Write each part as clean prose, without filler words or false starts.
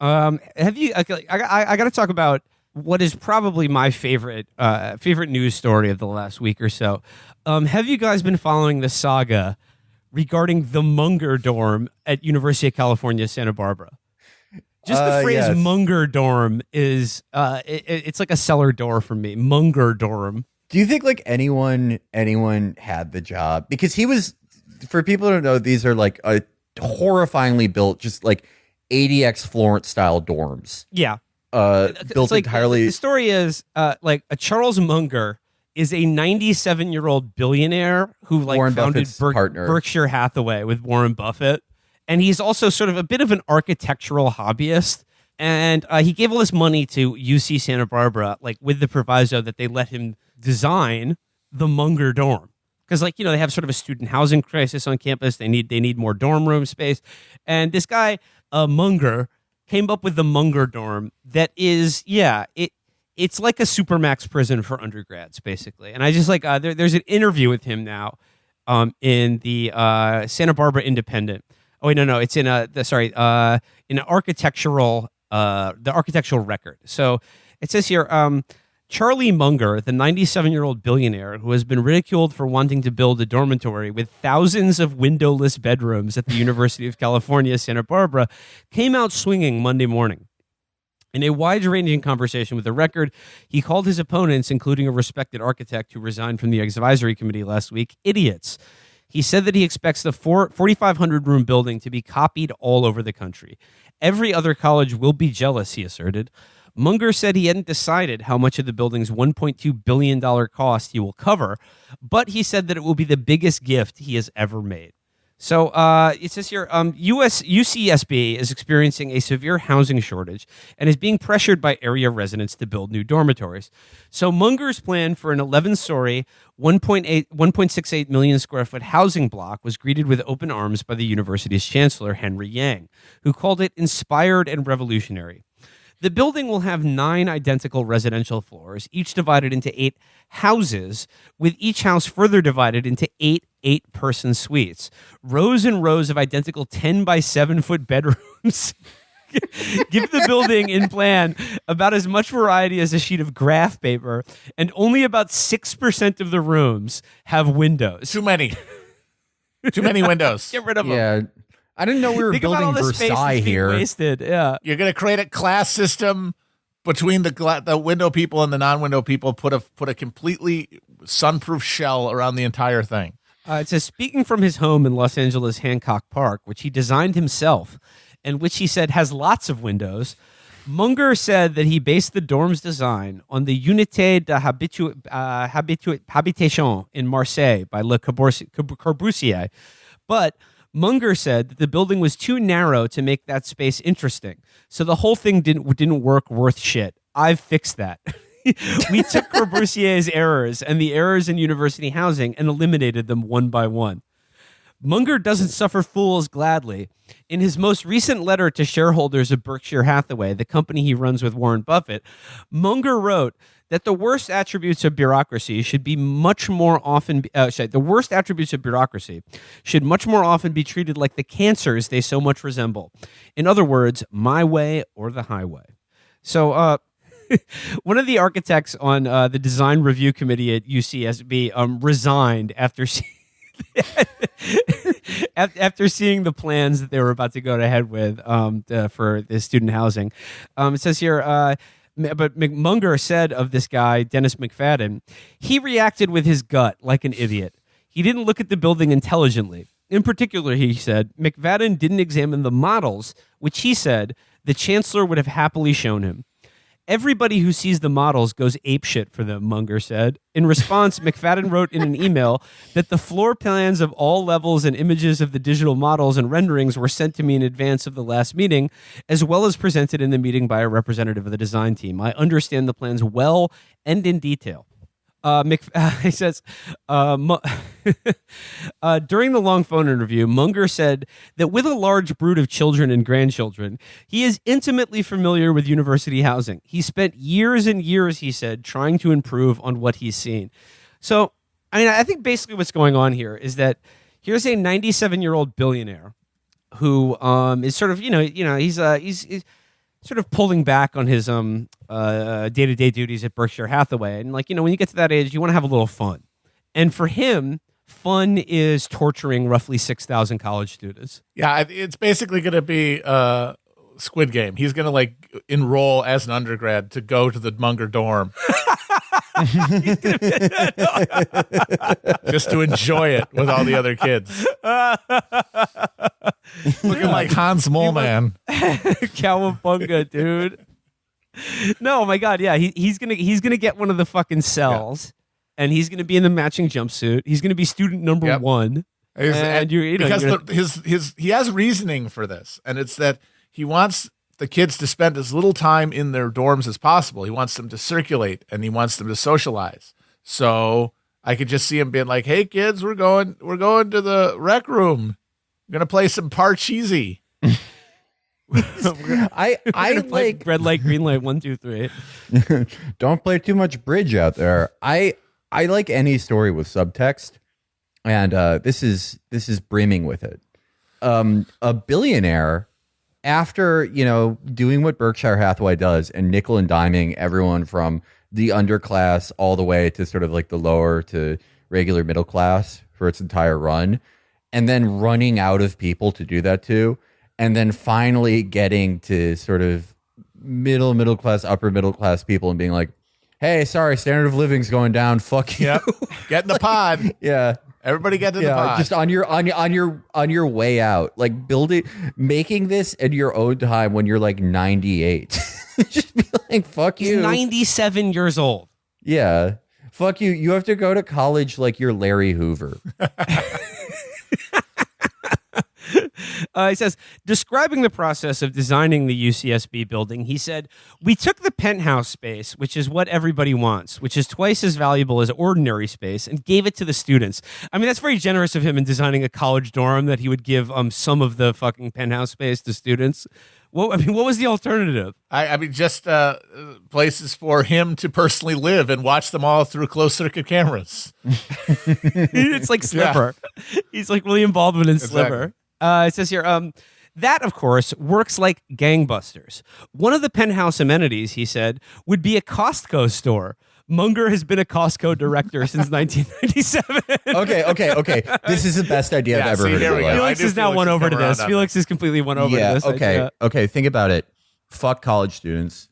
Have you? I got to talk about what is probably my favorite news story of the last week or so. Have you guys been following the saga regarding the Munger dorm at University of California, Santa Barbara? Just the phrase Yes. Munger dorm is it's like a cellar door for me. Munger dorm. Do you think like anyone had the job? Because he was, for people who don't know, these are like a horrifyingly built, just like ADX Florence style dorms. Yeah. Built Like entirely. the story is like a Charles Munger is a 97-year-old billionaire who like Warren founded Buffett's partner. Berkshire Hathaway with Warren Buffett, and he's also sort of a bit of an architectural hobbyist. And he gave all this money to UC Santa Barbara, like with the proviso that they let him design the Munger dorm, because like they have sort of a student housing crisis on campus. They need more dorm room space, and this guy Munger came up with the Munger dorm that is, it's like a supermax prison for undergrads, basically. And I just like there's an interview with him now in the Santa Barbara Independent. Oh wait, no, it's in in the architectural record. So it says here, Charlie Munger, the 97-year-old billionaire who has been ridiculed for wanting to build a dormitory with thousands of windowless bedrooms at the University of California, Santa Barbara, came out swinging Monday morning. In a wide-ranging conversation with the record, he called his opponents, including a respected architect who resigned from the advisory committee last week, idiots. He said that he expects the 4,500-room building to be copied all over the country. Every other college will be jealous, he asserted. Munger said he hadn't decided how much of the building's $1.2 billion cost he will cover, but he said that it will be the biggest gift he has ever made. So it says here, UCSB is experiencing a severe housing shortage and is being pressured by area residents to build new dormitories. So Munger's plan for an 11-story, 1.68 million square foot housing block was greeted with open arms by the university's chancellor, Henry Yang, who called it inspired and revolutionary. The building will have 9 identical residential floors, each divided into 8 houses, with each house further divided into 8 8-person suites. Rows and rows of identical 10 by 7-foot bedrooms give the building in plan about as much variety as a sheet of graph paper, and only about 6% of the rooms have windows. Too many. Too many windows. Get rid of them. Yeah. I didn't know we were Think about all building the space Versailles that's being here. wasted. Yeah. You're going to create a class system between the window people and the non-window people. Put a completely sunproof shell around the entire thing. It says, speaking from his home in Los Angeles Hancock Park, which he designed himself, and which he said has lots of windows, Munger said that he based the dorm's design on the Unité de Habitation in Marseille by Le Corbusier. But Munger said that the building was too narrow to make that space interesting, so the whole thing didn't work worth shit. I've fixed that. We took Corbusier's errors and the errors in university housing and eliminated them one by one. Munger doesn't suffer fools gladly. In his most recent letter to shareholders of Berkshire Hathaway, the company he runs with Warren Buffett, Munger wrote that the worst attributes of bureaucracy should much more often be treated like the cancers they so much resemble. In other words, my way or the highway. So, one of the architects on the design review committee at UCSB resigned after after seeing the plans that they were about to go ahead with for the student housing. It says here, but Munger said of this guy, Dennis McFadden, he reacted with his gut like an idiot. He didn't look at the building intelligently. In particular, he said, McFadden didn't examine the models, which he said the chancellor would have happily shown him. Everybody who sees the models goes apeshit for them, Munger said. In response, McFadden wrote in an email that the floor plans of all levels and images of the digital models and renderings were sent to me in advance of the last meeting, as well as presented in the meeting by a representative of the design team. I understand the plans well and in detail. He says, during the long phone interview, Munger said that with a large brood of children and grandchildren, he is intimately familiar with university housing. He spent years and years, he said, trying to improve on what he's seen. So, I mean, I think basically what's going on here is that here's a 97-year-old billionaire who is sort of, he's sort of pulling back on his day-to-day duties at Berkshire Hathaway. And like, when you get to that age, you want to have a little fun. And for him, fun is torturing roughly 6,000 college students. Yeah, it's basically going to be Squid Game. He's going to like enroll as an undergrad to go to the Munger dorm. Just to enjoy it with all the other kids. Looking like Hans Moleman. Cowabunga, dude. No, my God, yeah. He's gonna get one of the fucking cells, and he's gonna be in the matching jumpsuit. He's gonna be student number one. Because he has reasoning for this, and it's that he wants the kids to spend as little time in their dorms as possible. He wants them to circulate, and he wants them to socialize. So I could just see him being like, "Hey kids, we're going to the rec room. We're gonna play some Parcheesi." I like red light, green light, 1, 2, 3. Don't play too much bridge out there. I like any story with subtext, and this is brimming with it. A billionaire, after doing what Berkshire Hathaway does and nickel and diming everyone from the underclass all the way to sort of like the lower to regular middle class for its entire run, and then running out of people to do that to, and then finally getting to sort of middle class, upper middle class people and being like, "Hey, sorry, standard of living's going down. Fuck you." Yep. Get in the pod. Yeah. Everybody get in the pod. Just on your way out, like making this in your own time when you're like 98. Just be like, fuck you. He's 97 years old. Yeah. Fuck you. You have to go to college like you're Larry Hoover. He says, describing the process of designing the UCSB building, he said, "We took the penthouse space, which is what everybody wants, which is twice as valuable as ordinary space, and gave it to the students." I mean, that's very generous of him in designing a college dorm that he would give some of the fucking penthouse space to students. What was the alternative? I mean, just places for him to personally live and watch them all through closed circuit cameras. It's like Sliver. Yeah. He's like William Baldwin in Sliver. It says here, that, of course, works like gangbusters. One of the penthouse amenities, he said, would be a Costco store. Munger has been a Costco director since 1997. Okay. This is the best idea I've ever heard. Felix has now won over to this. Felix is completely won over to this. Okay. Think about it. Fuck college students.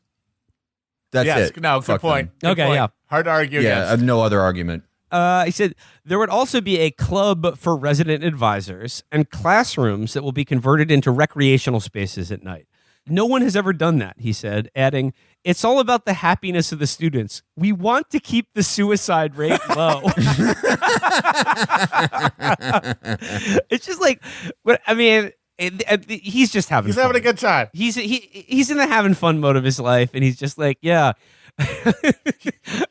That's it. No, good point. Good point. Yeah. Hard to argue against. I have no other argument. He said there would also be a club for resident advisors and classrooms that will be converted into recreational spaces at night. No one has ever done that, he said, adding, "It's all about the happiness of the students. We want to keep the suicide rate low." It's just like, I mean, he's just having fun. Having a good time. He's in the having fun mode of his life, and he's just like, yeah.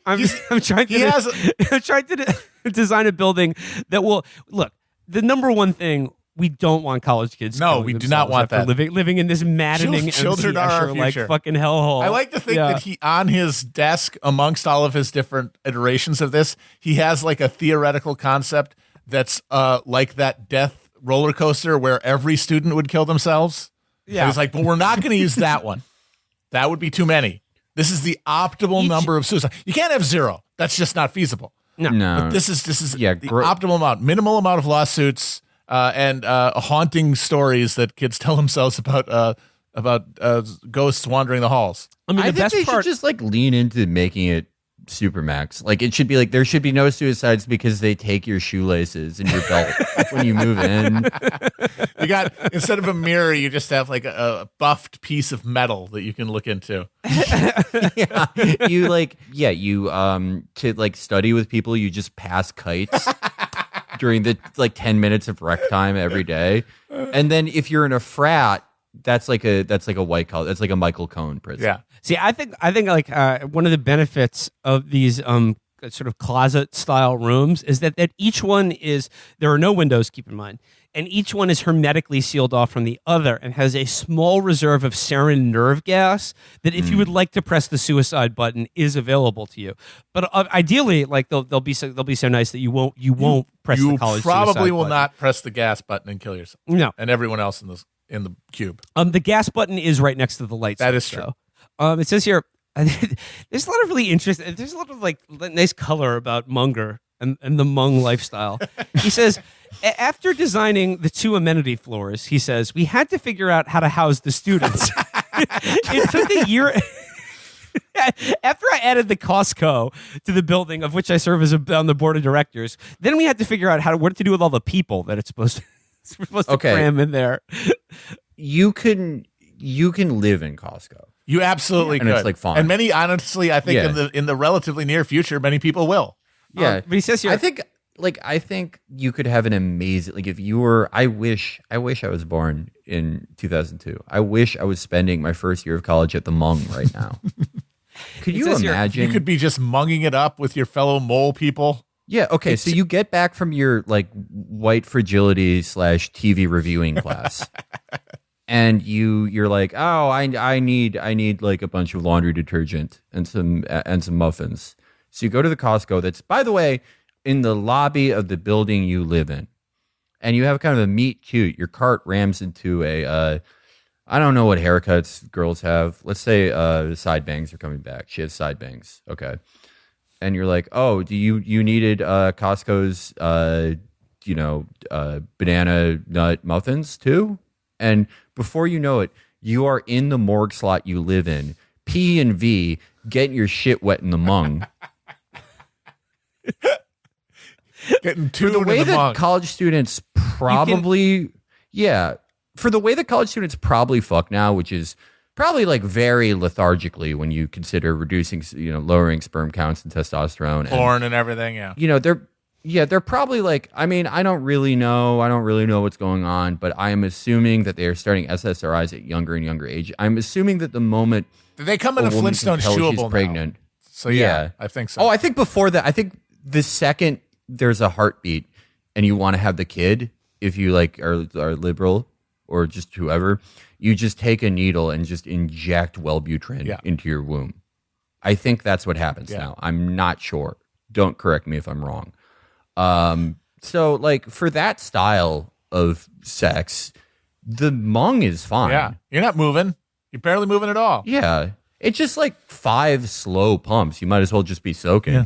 I'm trying to design a building that will look. The number one thing, we don't want college kids. No, we do not want that. Living in this maddening children are our like future. Fucking hellhole. I like to think that he, on his desk, amongst all of his different iterations of this, he has like a theoretical concept that's like that death roller coaster where every student would kill themselves. Yeah, and he's like, but we're not going to use that one. That would be too many. This is the optimal number of suicide. You can't have 0. That's just not feasible. No. But this is the optimal amount, minimal amount of lawsuits and haunting stories that kids tell themselves about ghosts wandering the halls. I mean, the best part, should just like lean into making it Supermax. Like it should be like there should be no suicides because they take your shoelaces and your belt when you move in. You got, instead of a mirror, you just have like a buffed piece of metal that you can look into. You to like study with people, you just pass kites during the like 10 minutes of rec time every day. And then if you're in a frat, that's like a white collar. That's like a Michael Cohen prison. Yeah. See, I think like one of the benefits of these sort of closet style rooms is that each one there are no windows, keep in mind, and each one is hermetically sealed off from the other and has a small reserve of sarin nerve gas that if you would like to press the suicide button is available to you. But ideally, like they'll be so nice that you won't press the college suicide button. You probably will not press the gas button and kill yourself. No. And everyone else in in the cube. The gas button is right next to the light switch. That is true. It says here, there's a lot of really interesting, there's a lot of like nice color about Munger and the Hmong lifestyle. He says, after designing the 2 amenity floors, he says, we had to figure out how to house the students. It took a year. After I added the Costco to the building, of which I serve as on the board of directors, then we had to figure out what to do with all the people that it's supposed to cram in there. You can live in Costco. You absolutely And could. it's, like, fine. And many, honestly, I think Yeah. in the relatively near future, many people will. Yeah, but he says here, I think you could have an amazing, like, if you were. I wish I was born in 2002. I wish I was spending my first year of college at the Hmong right now. Could you says here, imagine? You could be just munging it up with your fellow mole people. Yeah. Okay. So you get back from your like white fragility / TV reviewing class, and you're like, oh, I need like a bunch of laundry detergent and some muffins. So you go to the Costco that's, by the way, in the lobby of the building you live in, and you have kind of a meet cute. Your cart rams into a I don't know what haircuts girls have. Let's say side bangs are coming back. She has side bangs. Okay. And you're like, oh, do you needed Costco's banana nut muffins too? And before you know it, you are in the morgue slot you live in, P and V, getting your shit wet in the Hmong. Getting For the tuned way in the that mung. college students probably, for the way that college students probably fuck now, which is probably like very lethargically when you consider reducing, lowering sperm counts and testosterone, Porn and everything, yeah. they're probably like, I mean, I don't really know what's going on, but I am assuming that they are starting SSRIs at younger and younger age. I'm assuming that the moment They come in a woman can Flintstones tell she's chewable now. pregnant. So yeah, I think so. Oh, I think before that, I think the second there's a heartbeat and you want to have the kid, if you like are liberal or just whoever, you just take a needle and just inject Wellbutrin into your womb. I think that's what happens now. I'm not sure. Don't correct me if I'm wrong. So like for that style of sex, the Hmong is fine. Yeah, you're not moving. You're barely moving at all. Yeah. It's just like 5 slow pumps. You might as well just be soaking. Yeah.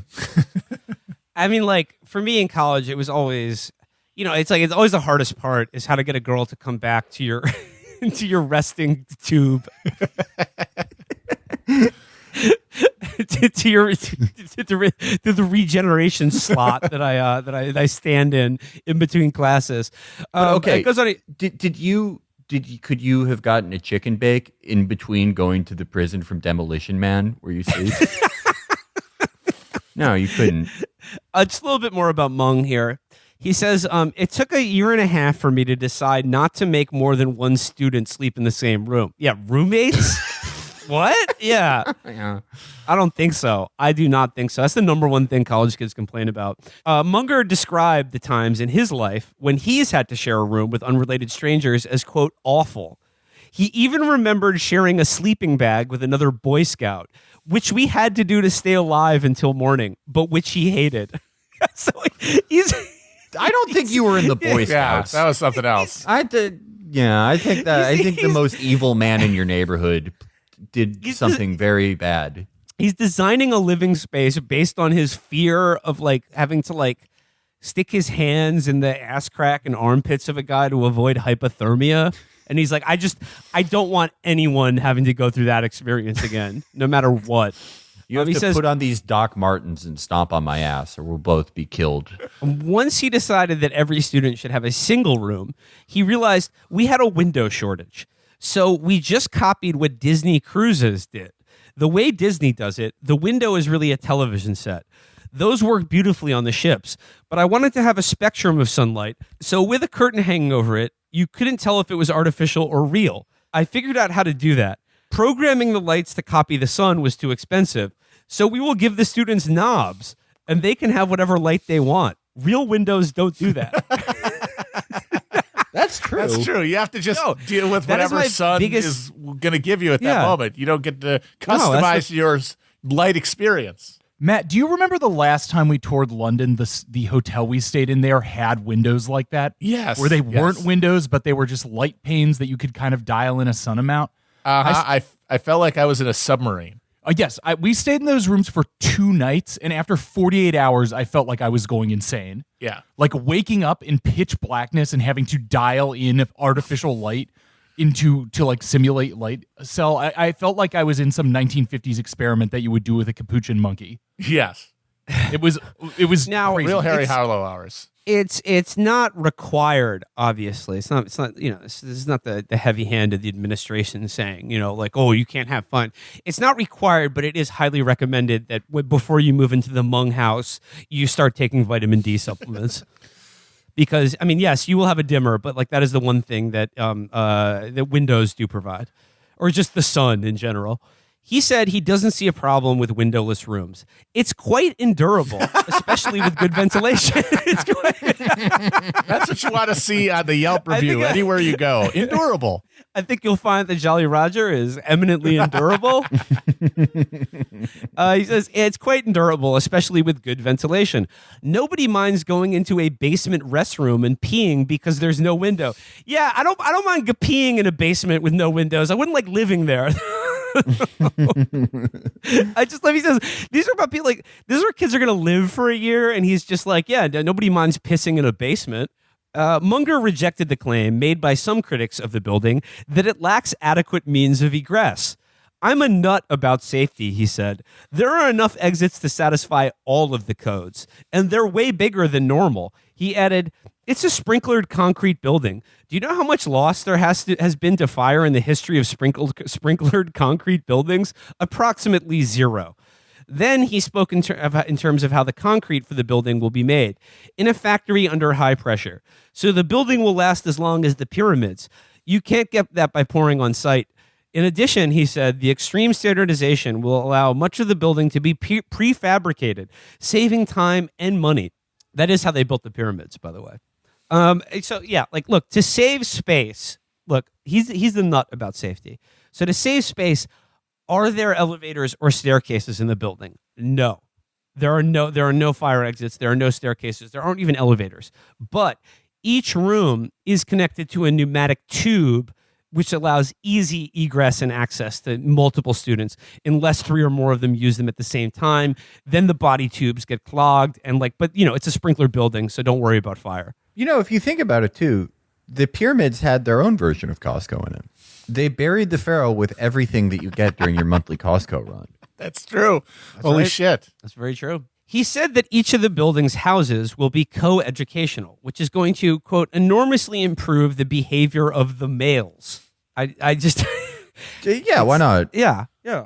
I mean, like for me in college, it was always, it's always the hardest part is how to get a girl to come back to your to your resting tube. to the regeneration slot that I stand in between classes. Okay. It goes on. Could you have gotten a chicken bake in between going to the prison from Demolition Man where you sleep? No, you couldn't. Just a little bit more about Hmong here. He says, it took a year and a half for me to decide not to make more than one student sleep in the same room. Yeah, roommates? What? Yeah. I don't think so. I do not think so. That's the number one thing college kids complain about. Munger described the times in his life when he's had to share a room with unrelated strangers as, quote, awful. He even remembered sharing a sleeping bag with another Boy Scout, which we had to do to stay alive until morning, but which he hated. So I don't think you were in the Boy Yeah, Scouts. that was something else. I think the most evil man in your neighborhood did something very bad. He's designing a living space based on his fear of like having to like stick his hands in the ass crack and armpits of a guy to avoid hypothermia. And he's like, I don't want anyone having to go through that experience again, no matter what. You have to put on these Doc Martens and stomp on my ass or we'll both be killed. Once he decided that every student should have a single room, he realized we had a window shortage. So we just copied what Disney Cruises did. The way Disney does it, the window is really a television set. Those work beautifully on the ships, but I wanted to have a spectrum of sunlight. So with a curtain hanging over it, you couldn't tell if it was artificial or real. I figured out how to do that. Programming the lights to copy the sun was too expensive, so we will give the students knobs, and they can have whatever light they want. Real windows don't do that. That's true. That's true. You have to just deal with whatever sun is going to give you at that moment. You don't get to customize your light experience. Matt, do you remember the last time we toured London? The hotel we stayed in there had windows like that? Yes. Where they weren't windows, but they were just light panes that you could kind of dial in a sun amount. I felt like I was in a submarine. Yes, we stayed in those rooms for 2 nights, and after 48 hours, I felt like I was going insane. Yeah. Like waking up in pitch blackness and having to dial in artificial light to like simulate light cell. I felt like I was in some 1950s experiment that you would do with a capuchin monkey. Yes. It was Now, crazy. Real Harry Harlow hours. It's not required, obviously. It's not this is not the heavy-handed the administration saying, like, oh, you can't have fun. It's not required, but it is highly recommended that before you move into the Hmong house, you start taking vitamin D supplements. Because, I mean, yes, you will have a dimmer, but like that is the one thing that that Windows do provide, or just the sun in general. He said he doesn't see a problem with windowless rooms. It's quite endurable, especially with good ventilation. That's what you want to see on the Yelp review anywhere you go. Endurable. I think you'll find that Jolly Roger is eminently endurable. He says it's quite endurable, especially with good ventilation. Nobody minds going into a basement restroom and peeing because there's no window. Yeah, I don't mind peeing in a basement with no windows. I wouldn't like living there. I just love. He says these are about people like these are where kids are going to live for a year, and he's just like, yeah, nobody minds pissing in a basement. Munger rejected the claim made by some critics of the building that it lacks adequate means of egress. I'm a nut about safety, he said. There are enough exits to satisfy all of the codes, and they're way bigger than normal. He added, it's a sprinklered concrete building. Do you know how much loss there has been to fire in the history of sprinklered concrete buildings? Approximately 0. Then he spoke in terms of how the concrete for the building will be made in a factory under high pressure. So the building will last as long as the pyramids. You can't get that by pouring on site. In addition, he said, the extreme standardization will allow much of the building to be prefabricated, saving time and money. That is how they built the pyramids, by the way. So yeah, like, look, to save space, look, he's the nut about safety. So to save space, are there elevators or staircases in the building? No. There are no fire exits. There are no staircases. There aren't even elevators. But each room is connected to a pneumatic tube, which allows easy egress and access to multiple students unless 3 or more of them use them at the same time. Then the body tubes get clogged but it's a sprinkler building, so don't worry about fire. If you think about it too, the pyramids had their own version of Costco in it. They buried the pharaoh with everything that you get during your monthly Costco run. That's true. Holy right. shit. That's very true. He said that each of the building's houses will be co-educational, which is going to, quote, enormously improve the behavior of the males. I just... Yeah, why not? Yeah. Yeah.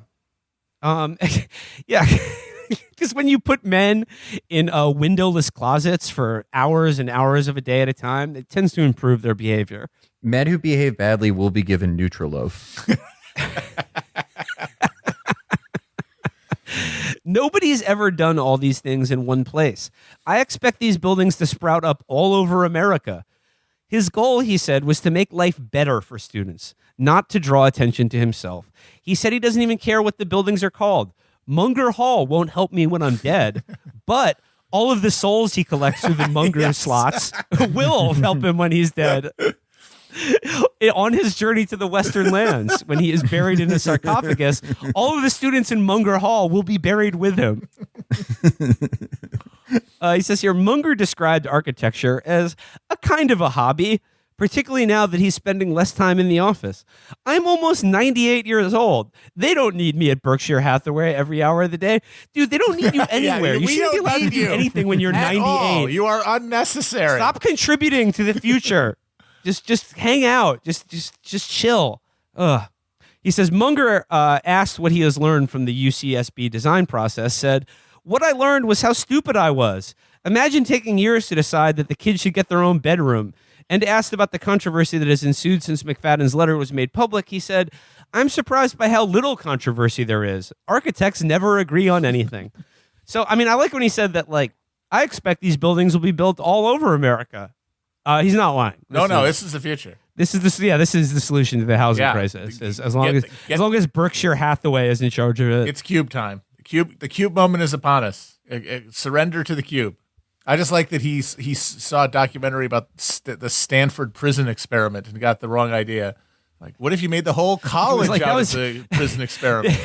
Because when you put men in windowless closets for hours and hours of a day at a time, it tends to improve their behavior. Men who behave badly will be given Nutriloaf. Nobody's ever done all these things in one place. I expect these buildings to sprout up all over America. His goal, he said, was to make life better for students, not to draw attention to himself. He said he doesn't even care what the buildings are called. Munger Hall won't help me when I'm dead, but all of the souls he collects through the Munger slots will help him when he's dead. On his journey to the Western lands, when he is buried in a sarcophagus, all of the students in Munger Hall will be buried with him. He says here, Munger described architecture as a kind of a hobby, particularly now that he's spending less time in the office. I'm almost 98 years old. They don't need me at Berkshire Hathaway every hour of the day. Dude, they don't need you anywhere. You shouldn't be allowed to do anything when you're 98. All. You are unnecessary. Stop contributing to the future. Just hang out. Just chill. Ugh. He says Munger asked what he has learned from the UCSB design process, said, what I learned was how stupid I was. Imagine taking years to decide that the kids should get their own bedroom. And asked about the controversy that has ensued since McFadden's letter was made public, he said, I'm surprised by how little controversy there is. Architects never agree on anything. So, I mean, I like when he said that, like, I expect these buildings will be built all over America. He's not lying. This is the future. This is the solution to the housing crisis. As long as Berkshire Hathaway is in charge of it. It's cube time. The cube moment is upon us. Surrender to the cube. I just like that he saw a documentary about the Stanford prison experiment and got the wrong idea. Like, what if you made the whole college like, out of the prison experiment?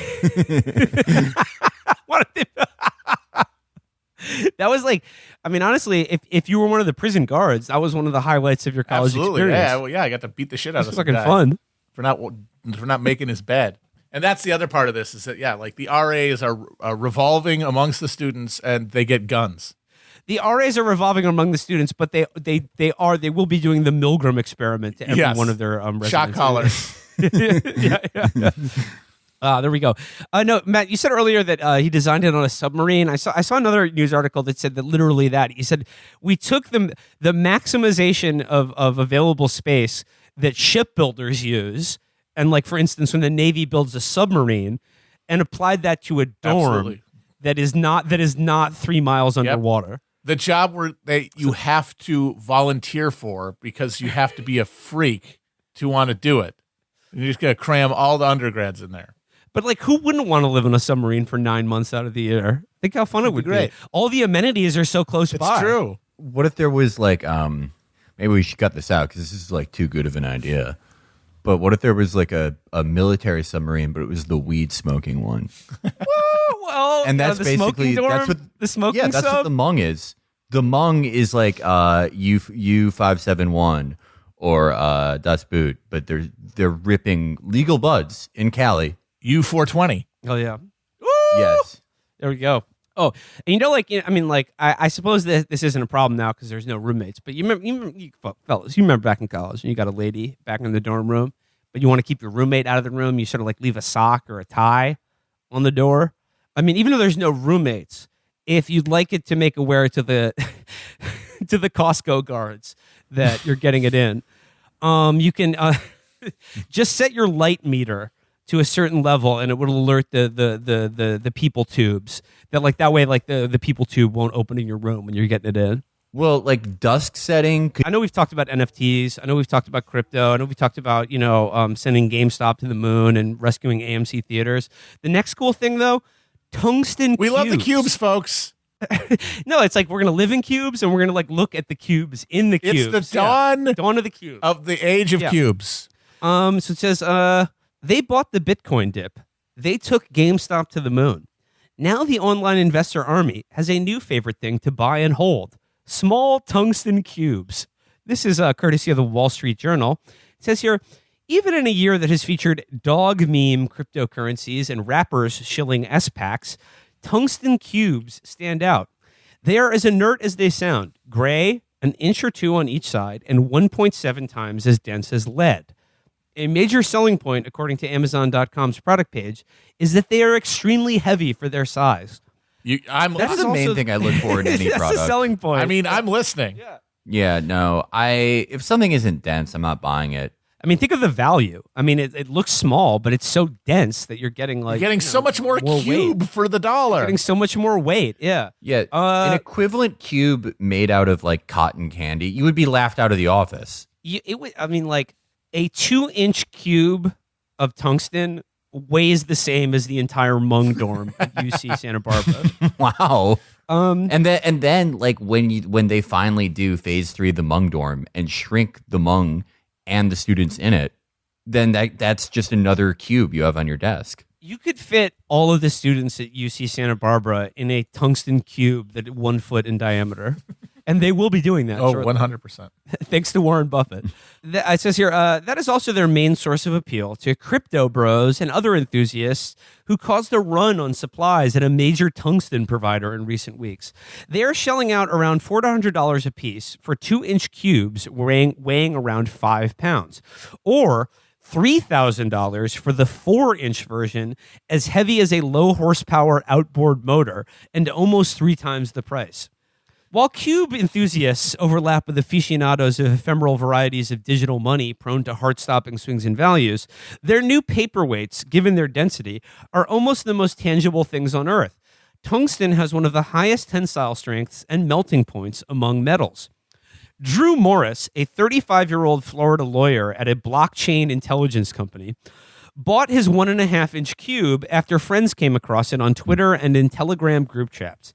What if that was like, I mean, honestly, if you were one of the prison guards, that was one of the highlights of your college Absolutely. experience. Yeah, well, yeah, I got to beat the shit out It of was some fucking guy fun. for not making his bed. And that's the other part of this is that, yeah, like the RAs are revolving amongst the students and they get guns. The RAs are revolving among the students, but they will be doing the Milgram experiment to every one of their residents. Shot collars. yeah. There we go. No, Matt, you said earlier that he designed it on a submarine. I saw another news article that said that literally that. He said we took the maximization of available space that shipbuilders use, and like for instance, when the Navy builds a submarine, and applied that to a dorm Absolutely. that is not 3 miles underwater. The job where you have to volunteer for because you have to be a freak to want to do it. And you're just going to cram all the undergrads in there. But like, who wouldn't want to live in a submarine for 9 months out of the year? Think how fun it would be. great. All the amenities are so close by. It's true. What if there was like, maybe we should cut this out because this is like too good of an idea. But what if there was like a military submarine, but it was the weed smoking one? Well, And that's the basically smoking dorm, that's what the smoking Yeah, that's sub? what the Hmong is. The Hmong is like U571 or Das Boot, but they're ripping legal buds in Cali. U420. Oh yeah. Yes. There we go. Oh, and I mean, I suppose that this isn't a problem now because there's no roommates. But you fellas, you remember back in college, and you got a lady back in the dorm room, but you want to keep your roommate out of the room. You sort of like leave a sock or a tie on the door. I mean, even though there's no roommates, if you'd like it to make aware to the to the Costco guards that you're getting it in, you can just set your light meter to a certain level, and it would alert the people tubes that way the people tube won't open in your room when you're getting it in. Well, like dusk setting. I know we've talked about NFTs. I know we've talked about crypto. I know we talked about sending GameStop to the moon and rescuing AMC theaters. The next cool thing though, tungsten. We cubes. love the cubes, folks. No, it's like we're gonna live in cubes and we're gonna like look at the cubes in the cubes. It's the dawn of the cube. of the age of cubes. So it says they bought the Bitcoin dip. They took GameStop to the moon. Now the online investor army has a new favorite thing to buy and hold: small tungsten cubes. This is courtesy of the Wall Street Journal. It says here, even in a year that has featured dog meme cryptocurrencies and rappers shilling S-packs, tungsten cubes stand out. They are as inert as they sound, gray, an inch or two on each side, and 1.7 times as dense as lead. A major selling point, according to Amazon.com's product page, is that they are extremely heavy for their size. That's the main thing I look for in any That's product. a selling point. I mean, I'm listening. Yeah, no. If something isn't dense, I'm not buying it. I mean, think of the value. I mean, it looks small, but it's so dense that you're getting like You're getting so much more cube weight. for the dollar. Getting so much more weight. Yeah. Yeah, an equivalent cube made out of like cotton candy, you would be laughed out of the office. It would. I mean, like a 2-inch cube of tungsten weighs the same as the entire Hmong dorm at UC Santa Barbara. Wow. And then like when they finally do phase 3 of the Hmong dorm and shrink the Hmong and the students in it, then that's just another cube you have on your desk. You could fit all of the students at UC Santa Barbara in a tungsten cube that 1 foot in diameter. And they will be doing that. Oh, shortly. 100%. Thanks to Warren Buffett. It says here, that is also their main source of appeal to crypto bros and other enthusiasts who caused a run on supplies at a major tungsten provider in recent weeks. They are shelling out around $400 a piece for 2-inch cubes weighing around 5 pounds, or $3,000 for the 4-inch version, as heavy as a low horsepower outboard motor, and almost 3 times the price. While cube enthusiasts overlap with aficionados of ephemeral varieties of digital money prone to heart-stopping swings in values, their new paperweights, given their density, are almost the most tangible things on Earth. Tungsten has one of the highest tensile strengths and melting points among metals. Drew Morris, a 35-year-old Florida lawyer at a blockchain intelligence company, bought his 1.5-inch cube after friends came across it on Twitter and in Telegram group chats.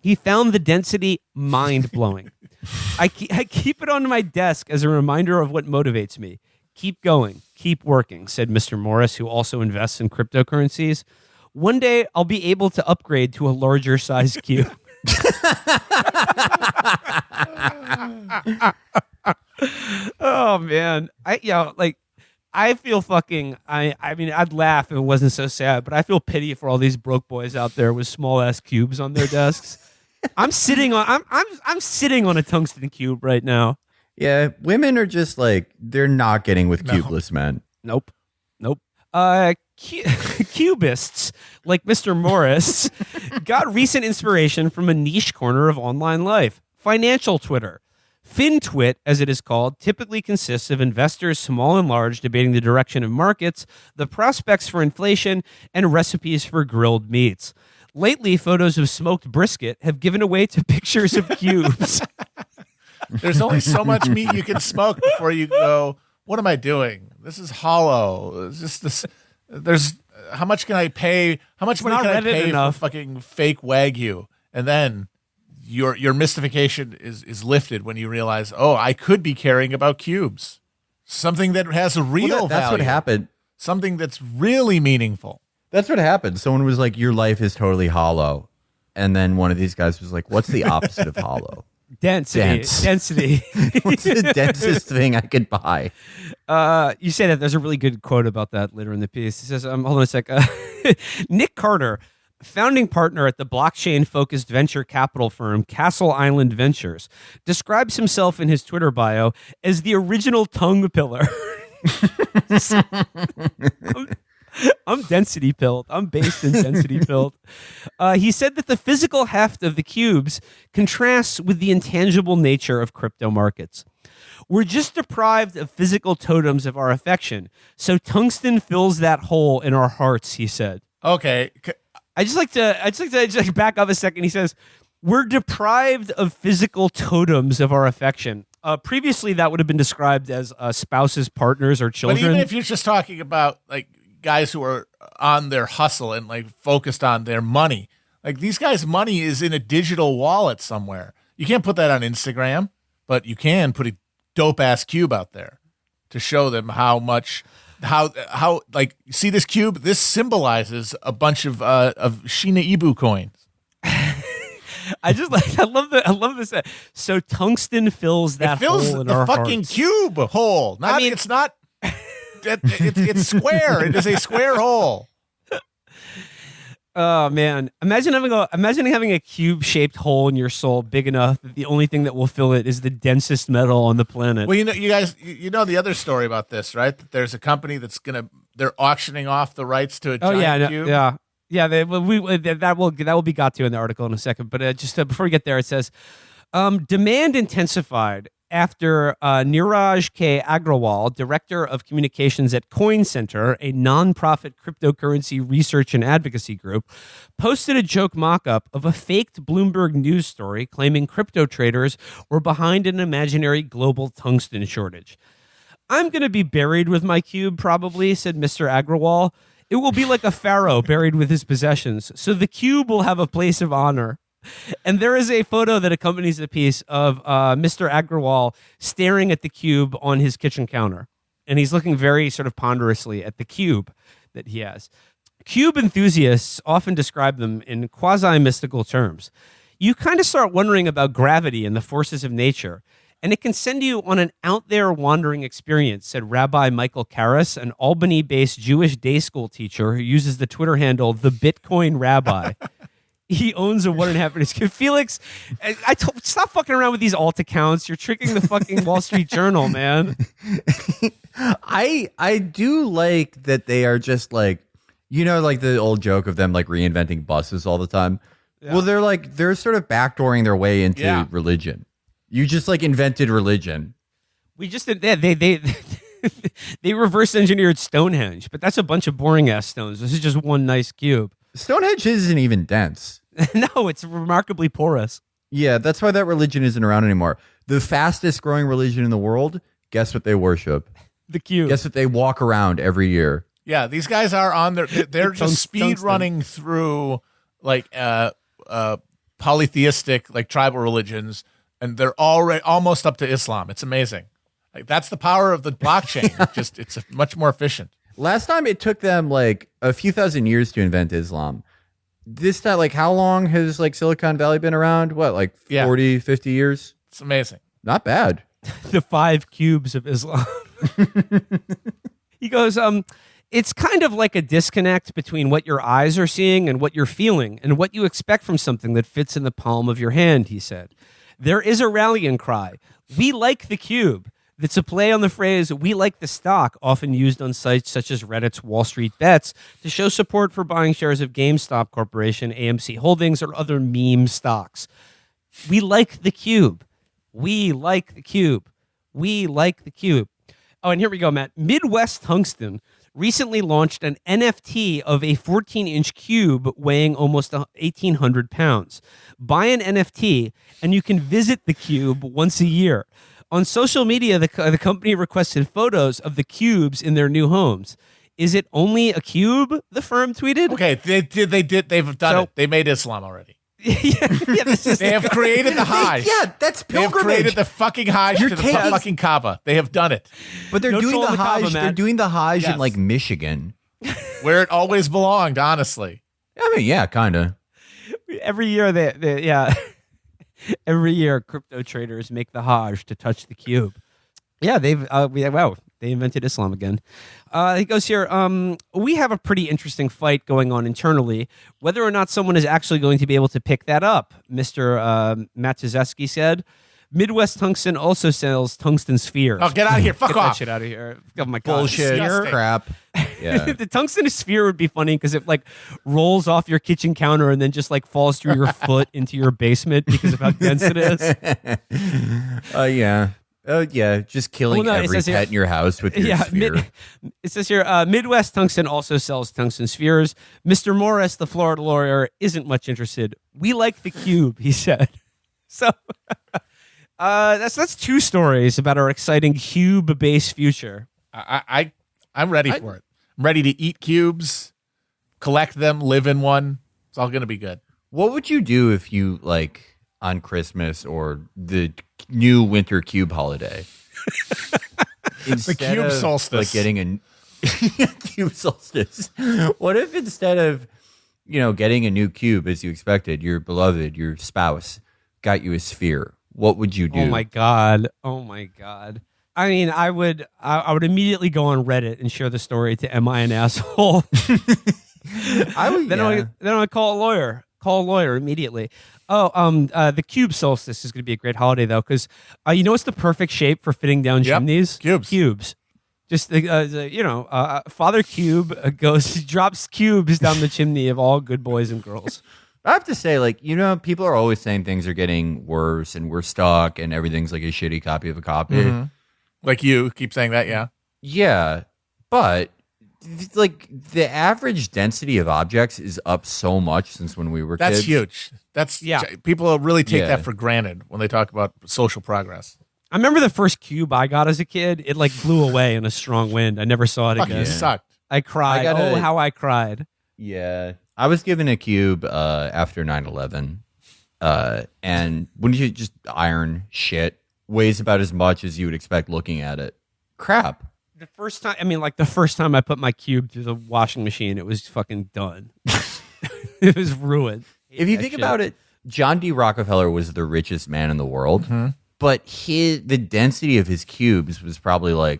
He found the density mind-blowing. I keep it on my desk as a reminder of what motivates me. Keep going, keep working, said Mr. Morris, who also invests in cryptocurrencies. One day I'll be able to upgrade to a larger size cube. Oh man. I feel fucking I mean I'd laugh if it wasn't so sad, but I feel pity for all these broke boys out there with small ass cubes on their desks. I'm sitting on a tungsten cube right now. Yeah, women are just like, they're not getting with cubeless men. Nope. Cubists like Mr. Morris got recent inspiration from a niche corner of online life, financial Twitter. FinTwit, as it is called, typically consists of investors, small and large, debating the direction of markets, the prospects for inflation, and recipes for grilled meats. Lately, photos of smoked brisket have given away to pictures of cubes. There's only so much meat you can smoke before you go, what am I doing? This is hollow. It's just this. There's how much can I pay? How much money can I pay for fucking fake Wagyu? And then your mystification is lifted when you realize, oh, I could be caring about cubes. Something that has a real value. That's what happened. Something that's really meaningful. That's what happened. Someone was like, your life is totally hollow. And then one of these guys was like, what's the opposite of hollow? Density. What's the densest thing I could buy? You say that. There's a really good quote about that later in the piece. It says, hold on a sec. Nick Carter, founding partner at the blockchain-focused venture capital firm Castle Island Ventures, describes himself in his Twitter bio as the original tongue pillar. I'm density pilled. I'm based in density pilled. He said that the physical heft of the cubes contrasts with the intangible nature of crypto markets. We're just deprived of physical totems of our affection, so tungsten fills that hole in our hearts, he said. Okay. I just like to back up a second. He says, we're deprived of physical totems of our affection. Previously, that would have been described as spouses, partners, or children. But even if you're just talking about like guys who are on their hustle and like focused on their money, like these guys' money is in a digital wallet somewhere. You can't put that on Instagram, but you can put a dope ass cube out there to show them how like, see this cube? This symbolizes a bunch of Shiba Inu coins. I love this. So tungsten fills that hole in our hearts. It fills the fucking cube hole. It's not. It's square. It is a square hole. Oh man! Imagine having a cube-shaped hole in your soul big enough that the only thing that will fill it is the densest metal on the planet. Well, you guys, the other story about this, right? That there's a company they're auctioning off the rights to a giant cube. Yeah. That will be got to in the article in a second. But before we get there, it says demand intensified after Niraj K. Agrawal, director of communications at Coin Center, a nonprofit cryptocurrency research and advocacy group, posted a joke mock-up of a faked Bloomberg news story claiming crypto traders were behind an imaginary global tungsten shortage. I'm going to be buried with my cube, probably, said Mr. Agrawal. It will be like a pharaoh buried with his possessions, so the cube will have a place of honor. And there is a photo that accompanies the piece of Mr. Agrawal staring at the cube on his kitchen counter. And he's looking very sort of ponderously at the cube that he has. Cube enthusiasts often describe them in quasi-mystical terms. You kind of start wondering about gravity and the forces of nature, and it can send you on an out-there wandering experience, said Rabbi Michael Karras, an Albany-based Jewish day school teacher who uses the Twitter handle The Bitcoin Rabbi. He owns a 1.5. Felix, stop fucking around with these alt accounts. You're tricking the fucking Wall Street Journal, man. I do like that they are just like, like the old joke of them like reinventing buses all the time. Yeah. Well, they're sort of backdooring their way into religion. You just like invented religion. We just did that. They reverse engineered Stonehenge, but that's a bunch of boring ass stones. This is just one nice cube. Stonehenge isn't even dense. No, it's remarkably porous. Yeah, that's why that religion isn't around anymore. The fastest growing religion in the world, guess what they worship? The cube. Guess what? They walk around every year. Yeah, these guys are on their. They're just speed running through like polytheistic, like tribal religions, and they're already almost up to Islam. It's amazing. Like that's the power of the blockchain. It's much more efficient. Last time it took them like a few thousand years to invent Islam. This time, like how long has like Silicon Valley been around? What, like 40, 50 years? It's amazing. Not bad. The 5 cubes of Islam. He goes, it's kind of like a disconnect between what your eyes are seeing and what you're feeling and what you expect from something that fits in the palm of your hand, he said. There is a rallying cry. We like the cube. That's a play on the phrase, we like the stock, often used on sites such as Reddit's Wall Street Bets to show support for buying shares of GameStop Corporation, AMC Holdings, or other meme stocks. We like the cube. We like the cube. We like the cube. Oh, and here we go, Matt. Midwest Tungsten recently launched an NFT of a 14-inch cube weighing almost 1,800 pounds. Buy an NFT, and you can visit the cube once a year. On social media, the company requested photos of the cubes in their new homes. Is it only a cube? The firm tweeted. Okay, they've done it. They made Islam already. They have created the Hajj. That's They have pilgrimage. created the fucking Hajj to the fucking Kaaba. They have done it. But they're No doing troll the the Kaaba, Hajj. They're man. doing the Hajj Yes. in like Michigan. Where it always belonged, honestly. I mean, yeah, kind of. Every year, every year, crypto traders make the Hajj to touch the cube. Yeah, they invented Islam again. He goes here, we have a pretty interesting fight going on internally. Whether or not someone is actually going to be able to pick that up, Mr. Matuszewski said. Midwest Tungsten also sells tungsten spheres. Oh, get out of here. Fuck Get that off. shit out of here. Oh my God. Bullshit. disgusting. Crap. Yeah. The tungsten sphere would be funny because it like rolls off your kitchen counter and then just like falls through your foot into your basement because of how dense it is. Yeah. Yeah. Just killing Well, no, it every says here- pet in your house with your sphere. It says here, Midwest Tungsten also sells tungsten spheres. Mr. Morris, the Florida lawyer, isn't much interested. We like the cube, he said. So that's 2 stories about our exciting cube-based future. I'm ready for it. I'm ready to eat cubes, collect them, live in one. It's all going to be good. What would you do if you like on Christmas or the new winter cube holiday? Instead cube of, solstice. like getting a cube solstice. What if instead of getting a new cube as you expected, your beloved, your spouse, got you a sphere? What would you do? Oh my god! I mean, I would immediately go on Reddit and share the story to "Am I an asshole?" I would. Then I would call a lawyer. Call a lawyer immediately. The cube solstice is going to be a great holiday though, because it's the perfect shape for fitting down chimneys. Cubes. Just Father Cube drops cubes down the chimney of all good boys and girls. I have to say, people are always saying things are getting worse and we're stuck and everything's like a shitty copy of a copy. Mm-hmm. Like you keep saying that, yeah. Yeah, but like the average density of objects is up so much since when we were That's kids. huge. People really take Yeah. that for granted when they talk about social progress. I remember the first cube I got as a kid. It like blew away in a strong wind. I never saw it Fucking again. sucked. I cried. I How I cried. Yeah. I was given a cube after 9/11. And when you just iron shit, weighs about as much as you would expect looking at it. Crap. The first time I put my cube through the washing machine, it was fucking done. It was ruined. If you think about it, John D. Rockefeller was the richest man in the world, but the density of his cubes was probably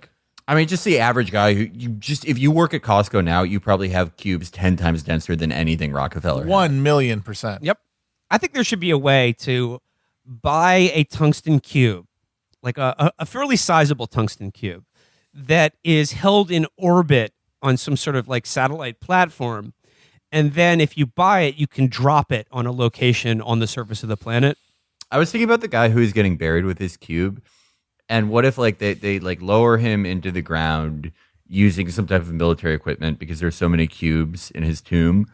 just the average guy who if you work at Costco now, you probably have cubes 10 times denser than anything Rockefeller had. 1,000,000%. Yep. I think there should be a way to buy a tungsten cube, like a fairly sizable tungsten cube that is held in orbit on some sort of like satellite platform. And then if you buy it, you can drop it on a location on the surface of the planet. I was thinking about the guy who is getting buried with his cube. And what if they lower him into the ground using some type of military equipment because there's so many cubes in his tomb.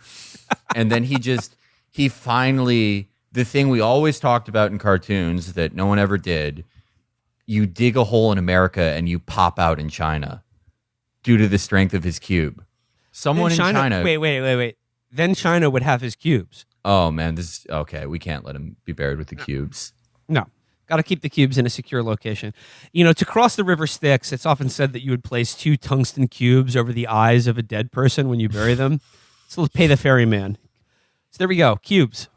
And then he finally, the thing we always talked about in cartoons that no one ever did, you dig a hole in America and you pop out in China due to the strength of his cube. Someone Then in China. Wait. Then China would have his cubes. Oh man, this is okay. We can't let him be buried with the cubes. No. Got to keep the cubes in a secure location. You know, to cross the river Styx, it's often said that you would place 2 tungsten cubes over the eyes of a dead person when you bury them. So let's pay the ferryman. So there we go. Cubes.